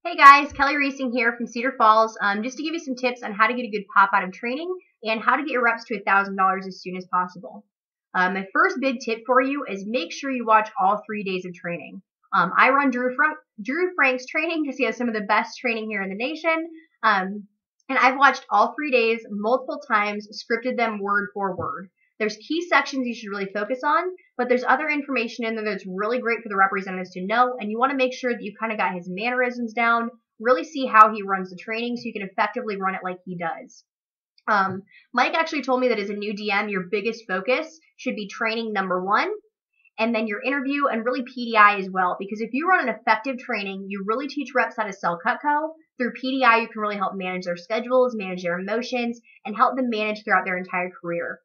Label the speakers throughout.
Speaker 1: Hey guys, Kelly Racing here from Cedar Falls, just to give you some tips on how to get a good pop out of training and how to get your reps to $1,000 as soon as possible. My first big tip for you is make sure you watch all 3 days of training. I run Drew Frank's training because he has some of the best training here in the nation, and I've watched all 3 days multiple times, scripted them word for word. There's key sections you should really focus on, but there's other information in there that's really great for the representatives to know, and you want to make sure that you've kind of got his mannerisms down, really see how he runs the training so you can effectively run it like he does. Mike actually told me that as a new DM, your biggest focus should be training number 1, and then your interview and really PDI as well, because if you run an effective training, you really teach reps how to sell Cutco. Through PDI, you can really help manage their schedules, manage their emotions, and help them manage throughout their entire career.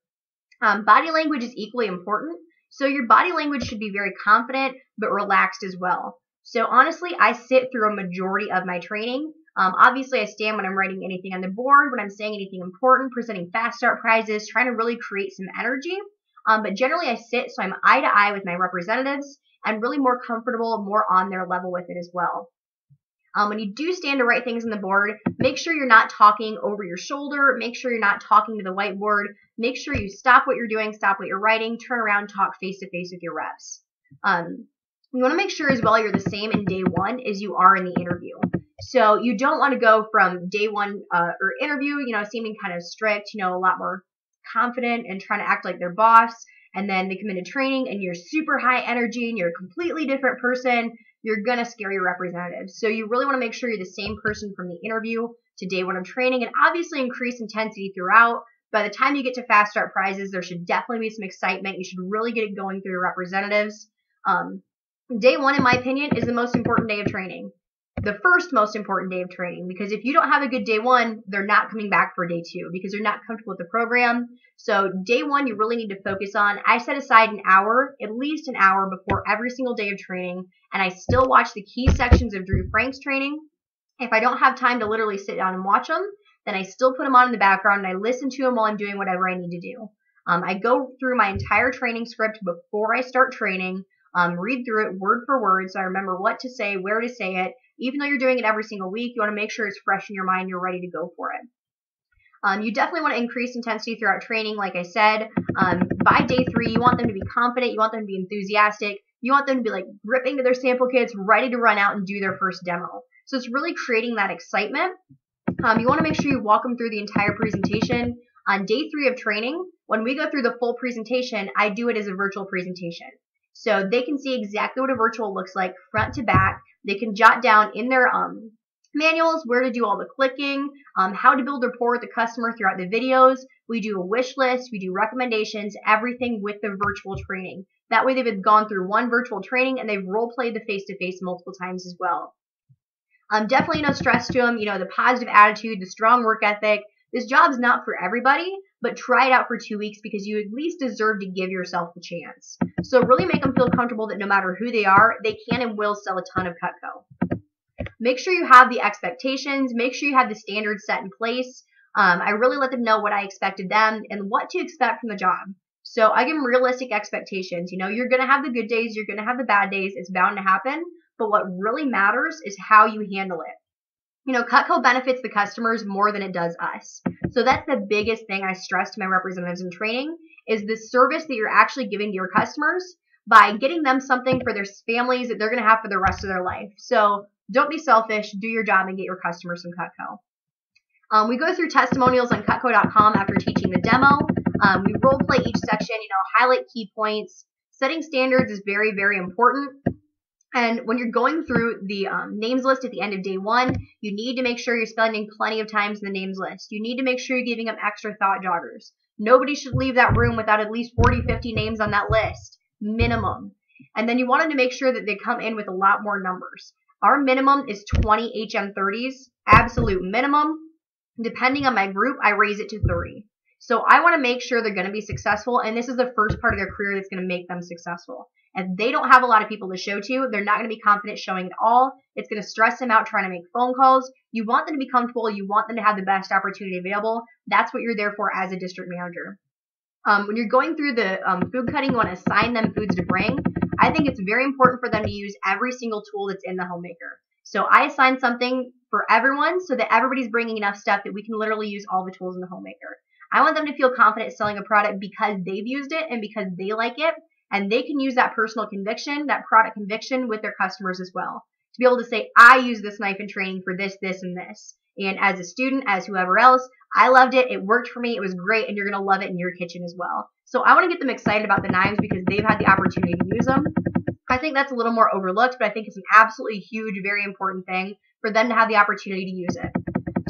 Speaker 1: Body language is equally important. So your body language should be very confident, but relaxed as well. So honestly, I sit through a majority of my training. Obviously, I stand when I'm writing anything on the board, when I'm saying anything important, presenting fast start prizes, trying to really create some energy. But generally, I sit so I'm eye to eye with my representatives and really more comfortable, more on their level with it as well. When you do stand to write things on the board, make sure you're not talking over your shoulder. Make sure you're not talking to the whiteboard. Make sure you stop what you're doing, stop what you're writing, turn around, talk face to face with your reps. You want to make sure as well you're the same in day 1 as you are in the interview. So you don't want to go from day 1 or interview, seeming kind of strict, a lot more confident and trying to act like their boss. And then they come into training and you're super high energy and you're a completely different person. You're going to scare your representatives. So you really want to make sure you're the same person from the interview to day 1 of training, and obviously increase intensity throughout. By the time you get to fast start prizes, there should definitely be some excitement. You should really get it going through your representatives. Day 1, in my opinion, is the most important day of training. The first most important day of training, because if you don't have a good day 1, they're not coming back for day 2 because they're not comfortable with the program. So day 1, you really need to focus on. I set aside an hour, at least an hour before every single day of training, and I still watch the key sections of Drew Frank's training. If I don't have time to literally sit down and watch them, then I still put them on in the background and I listen to them while I'm doing whatever I need to do. I go through my entire training script before I start training, read through it word for word so I remember what to say, where to say it. Even though you're doing it every single week, you want to make sure it's fresh in your mind, you're ready to go for it. You definitely want to increase intensity throughout training, like I said. By day 3, you want them to be confident, you want them to be enthusiastic, you want them to be like gripping to their sample kits, ready to run out and do their first demo. So it's really creating that excitement. You want to make sure you walk them through the entire presentation. On day 3 of training, when we go through the full presentation, I do it as a virtual presentation. So they can see exactly what a virtual looks like front to back. They can jot down in their manuals where to do all the clicking, how to build rapport with the customer throughout the videos. We do a wish list, we do recommendations, everything with the virtual training. That way they've gone through one virtual training and they've role played the face-to-face multiple times as well. Definitely no stress to them, the positive attitude, the strong work ethic. This job's not for everybody, but try it out for 2 weeks because you at least deserve to give yourself the chance. So really make them feel comfortable that no matter who they are, they can and will sell a ton of Cutco. Make sure you have the expectations. Make sure you have the standards set in place. I really let them know what I expected them and what to expect from the job. So I give them realistic expectations. You're going to have the good days. You're going to have the bad days. It's bound to happen. But what really matters is how you handle it. Cutco benefits the customers more than it does us. So that's the biggest thing I stress to my representatives in training is the service that you're actually giving to your customers by getting them something for their families that they're going to have for the rest of their life. So don't be selfish, do your job and get your customers some Cutco. We go through testimonials on Cutco.com after teaching the demo. We role play each section, highlight key points. Setting standards is very, very important. And when you're going through the names list at the end of day 1, you need to make sure you're spending plenty of time in the names list. You need to make sure you're giving them extra thought joggers. Nobody should leave that room without at least 40, 50 names on that list, minimum. And then you want them to make sure that they come in with a lot more numbers. Our minimum is 20 HM30s, absolute minimum. Depending on my group, I raise it to 30. So I want to make sure they're going to be successful, and this is the first part of their career that's going to make them successful. If they don't have a lot of people to show to, they're not going to be confident showing at all. It's going to stress them out trying to make phone calls. You want them to be comfortable. You want them to have the best opportunity available. That's what you're there for as a district manager. When you're going through the food cutting, you want to assign them foods to bring. I think it's very important for them to use every single tool that's in the homemaker. So I assigned something for everyone so that everybody's bringing enough stuff that we can literally use all the tools in the homemaker. I want them to feel confident selling a product because they've used it and because they like it, and they can use that personal conviction, that product conviction with their customers as well. To be able to say, I use this knife in training for this, this, and this. And as a student, as whoever else, I loved it. It worked for me. It was great. And you're going to love it in your kitchen as well. So I want to get them excited about the knives because they've had the opportunity to use them. I think that's a little more overlooked, but I think it's an absolutely huge, very important thing for them to have the opportunity to use it.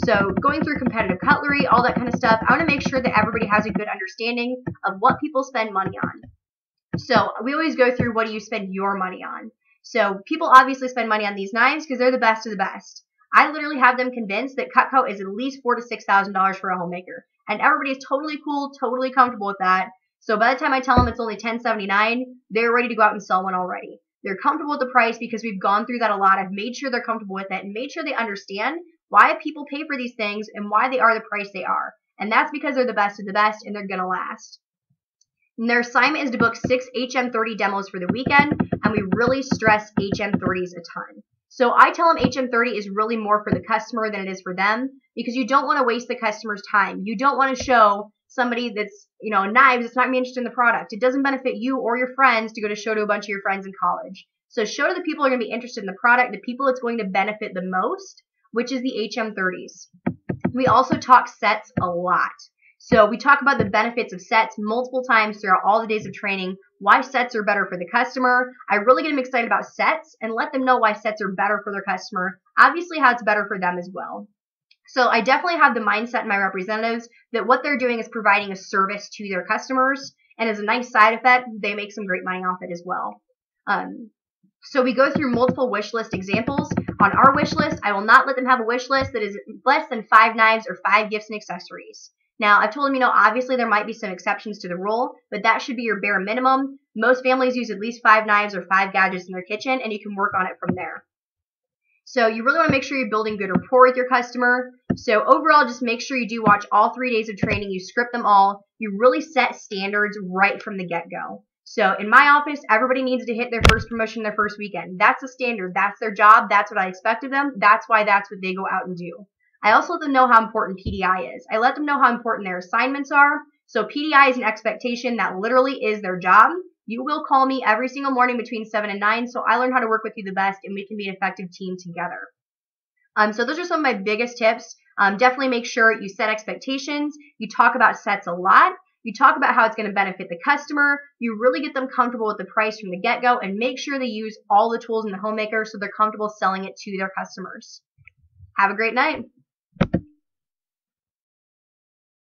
Speaker 1: So going through competitive cutlery, all that kind of stuff, I want to make sure that everybody has a good understanding of what people spend money on. So we always go through, what do you spend your money on? So people obviously spend money on these knives because they're the best of the best. I literally have them convinced that Cutco is at least $4,000 to $6,000 for a homemaker. And everybody is totally cool, totally comfortable with that. So by the time I tell them it's only $10.79, they're ready to go out and sell one already. They're comfortable with the price because we've gone through that a lot. I've made sure they're comfortable with it and made sure they understand why people pay for these things and why they are the price they are. And that's because they're the best of the best and they're going to last. And their assignment is to book 6 HM30 demos for the weekend, and we really stress HM30s a ton. So I tell them HM30 is really more for the customer than it is for them because you don't want to waste the customer's time. You don't want to show somebody that's, knives that's not going to be interested in the product. It doesn't benefit you or your friends to go to show to a bunch of your friends in college. So show to the people who are going to be interested in the product, the people it's going to benefit the most, which is the HM30s. We also talk sets a lot. So we talk about the benefits of sets multiple times throughout all the days of training, why sets are better for the customer. I really get them excited about sets and let them know why sets are better for their customer, obviously how it's better for them as well. So I definitely have the mindset in my representatives that what they're doing is providing a service to their customers, and as a nice side effect, they make some great money off it as well. So we go through multiple wish list examples. On our wish list, I will not let them have a wish list that is less than 5 knives or 5 gifts and accessories. Now, I've told them, obviously there might be some exceptions to the rule, but that should be your bare minimum. Most families use at least 5 knives or 5 gadgets in their kitchen, and you can work on it from there. So you really want to make sure you're building good rapport with your customer. So overall, just make sure you do watch all 3 days of training. You script them all. You really set standards right from the get-go. So in my office, everybody needs to hit their first promotion their first weekend. That's a standard. That's their job. That's what I expect of them. That's why that's what they go out and do. I also let them know how important PDI is. I let them know how important their assignments are. So PDI is an expectation that literally is their job. You will call me every single morning between 7 and 9, so I learn how to work with you the best and we can be an effective team together. So those are some of my biggest tips. Definitely make sure you set expectations. You talk about sets a lot. You talk about how it's going to benefit the customer. You really get them comfortable with the price from the get-go and make sure they use all the tools in the homemaker so they're comfortable selling it to their customers. Have a great night.